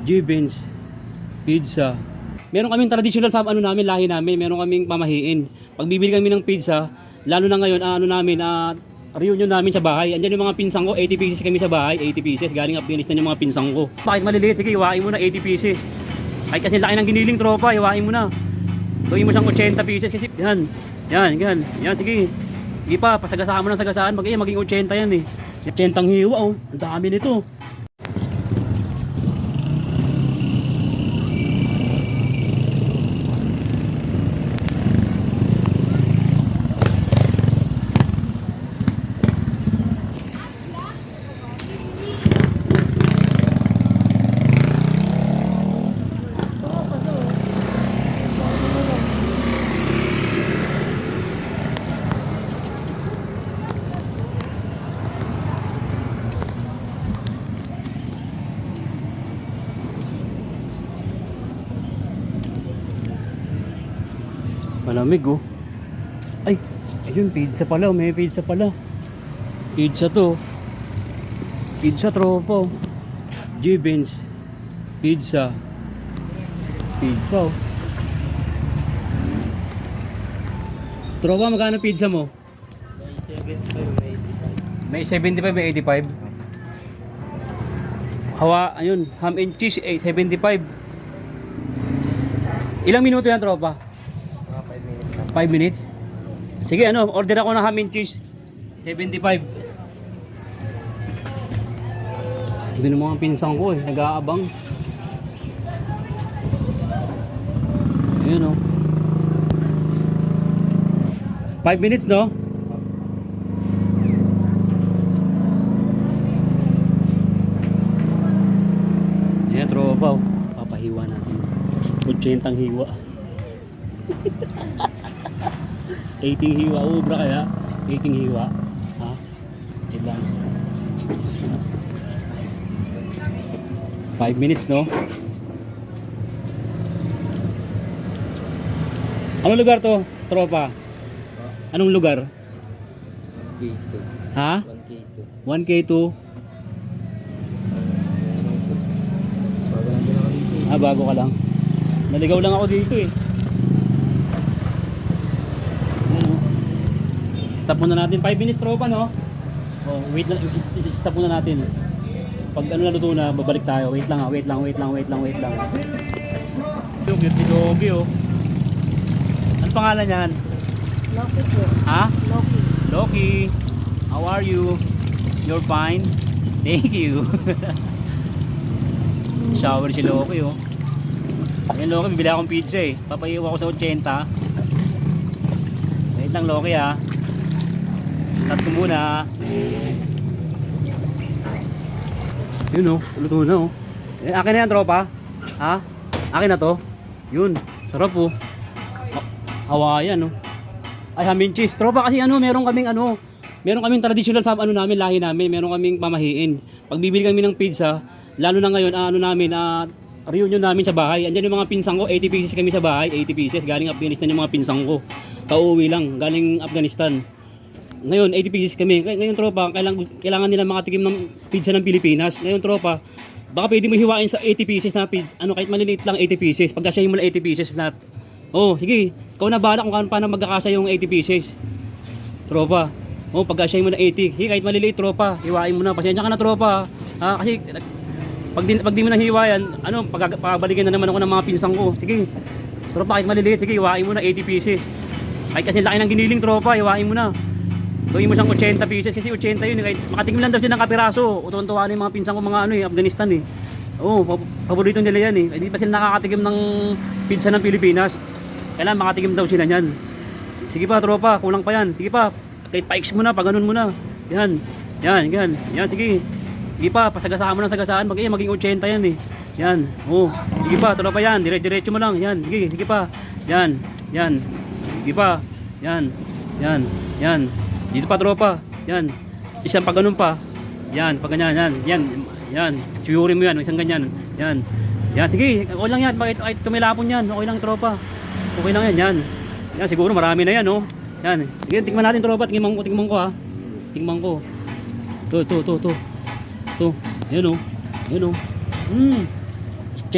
Gibbons, pizza. Meron kaming traditional sa ano namin, lahi namin, meron kaming pamahiin. Pag bibili kami ng pizza, lalo na ngayon, reunion namin sa bahay. Andiyan yung mga pinsang ko, 80 pieces kami sa bahay, 80 pieces. Galing Afghanistan yung mga pinsang ko. Bakit maliliit? Sige, iwain mo na 80 pieces. Kahit kasi laki ng giniling tropa, iwain mo na. Gawin mo siyang 80 pieces kasi yan. Yan, sige. Sige pa, pasagasaan mo ng sagasaan, maging 80 yan eh. 80 hiwa oh, ang dami nito. Malamig oh. Ay, ayun pizza pala, may pizza pala. Pizza to. Pizza tropa. Gibbons. Pizza. Pizza oh. Tropa, magkano pizza mo? May 75, may 85. Hawa, ayun, ham and cheese 75. Ilang minuto yan tropa? 5 minutes. Sige, order ako ng ham and cheese 75. Hindi na mga pinsang ko nag-aabang. Ayun 5 minutes no? Ayan tropa papahiwa natin 80 hiwa. 18 hiwa, ubra kaya 18 hiwa ha? Ilan 5 minutes no? Anong lugar to tropa? Anong lugar? K2. Ha? 1K2. 1K2 bago ka lang. Naligaw lang ako dito Stop muna natin 5 minutes tropa no. Oh, wait lang, stop muna natin. Pag naluto na babalik tayo. Wait lang. Yung cute ni Doggy oh. Ano pangalan niyan? Loki po. Ha? Loki. Loki. How are you? You're fine. Thank you. Shower si Loki oh. Ayan Loki, bibili akong pizza Papaiwa ko sa 80. Wait lang Loki ha. Cut ko muna. Yun luto na akin na yan tropa. Ha? Akin na to. Yun, sarap Hawayan Ay ham and cheese. Tropa kasi meron kaming traditional sa namin, lahi namin, meron kaming pamahiin. Pag bibili kami ng pizza, lalo na ngayon, reunion namin sa bahay. Andiyan yung mga pinsang ko, 80 pieces kami sa bahay, 80 pieces. Galing Afghanistan yung mga pinsang ko. Kauwi lang, galing Afghanistan. Ngayon, 80 pieces kami. Ngayon tropa, kailangan nila makatikim ng pizza ng Pilipinas. Ngayon tropa, baka pwede mo hiwain sa 80 pieces na pizza. Kahit maliliit lang 80 pieces. Pagkasyahin mo na 80 pieces lahat. Oh, sige. Ikaw na bahala kung paano magkakasa yung 80 pieces. Tropa. Oh, pagkasyahin mo na 80. Sige, kahit maliliit tropa, hiwain mo na. Pasensya ka na tropa. Kasi pag di mo na hiwayan, pabalikin na naman ako ng mga pinsang ko. Sige. Tropa, kahit maliliit, sige, hiwain mo na 80 pieces. Kahit kasi laki ng giniling tropa, hiwain mo na. Gawin mo siyang 80 pieces kasi 80 yun kahit makatikim lang daw sila ng kapiraso. Tuwan-tuwa na yung mga pinsang ko mga Afghanistan paborito nila yan hindi pa sila nakakatikim ng pizza ng Pilipinas. Kailangan makatikim daw sila niyan. Sige pa tropa, kulang pa yan. Sige pa, kahit pa-X mo na, pag-ganun mo na. Yan, sige. Sige pa, pasagasaan mo ng sagasaan, maging 80 yan Yan, sige pa, tropa yan, diretso mo lang. Yan, sige pa. Yan. Sige pa. Yan. Dito pa tropa. Yan. Isang pag ganun pa. Yan, pag ganyan, yan. Siyuri mo yan, isang ganyan. Yan. Sige, okay lang yan. Bakit tumilapon yan? Okay lang tropa. Okay lang yan. Yan, siguro marami na yan Yan. Sige, tingnan natin tropa. Tingnan ko ha. Tingnan ko. To. Yan.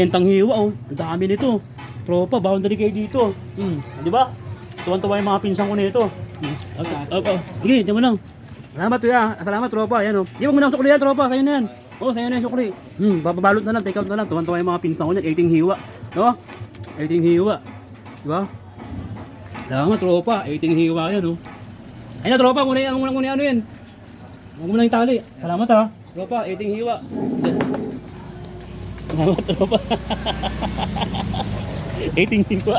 80 hiwa oh. Ang dami nito. Tropa, boundary kayo dito. Di ba? Tuwan-tuwa yung mga pinsan ko nito. Opo. Sige, diyan mo lang. Salamat kuya. Salamat tropa. Ayan oh. Di wag mo na ang sukli yan tropa. Sa'yo na yan. Oh, sa'yo na yung sukli. Babalot na lang, take out na lang. Tuwan-tuwa yung mga pinsan ko niyan. 18 hiwa. No? 18 hiwa. Di ba? Salamat tropa. 18 hiwa yan oh. Ayun na tropa, kunin ano yan. Huwag mo na yung tali. Salamat ha. Tropa, 18 hiwa. Salamat tropa. 18 hiwa.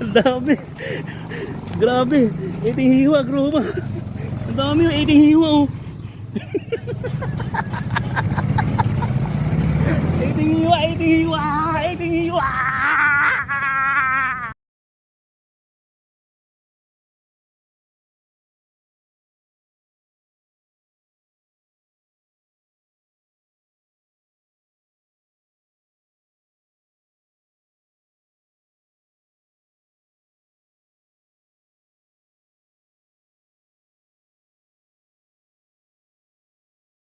Ang dami. Grabe. 18 hiwa, tropa. Ang dami yung 18 hiwa oh. 18 hiwa, 18 hiwa, 18 hiwa.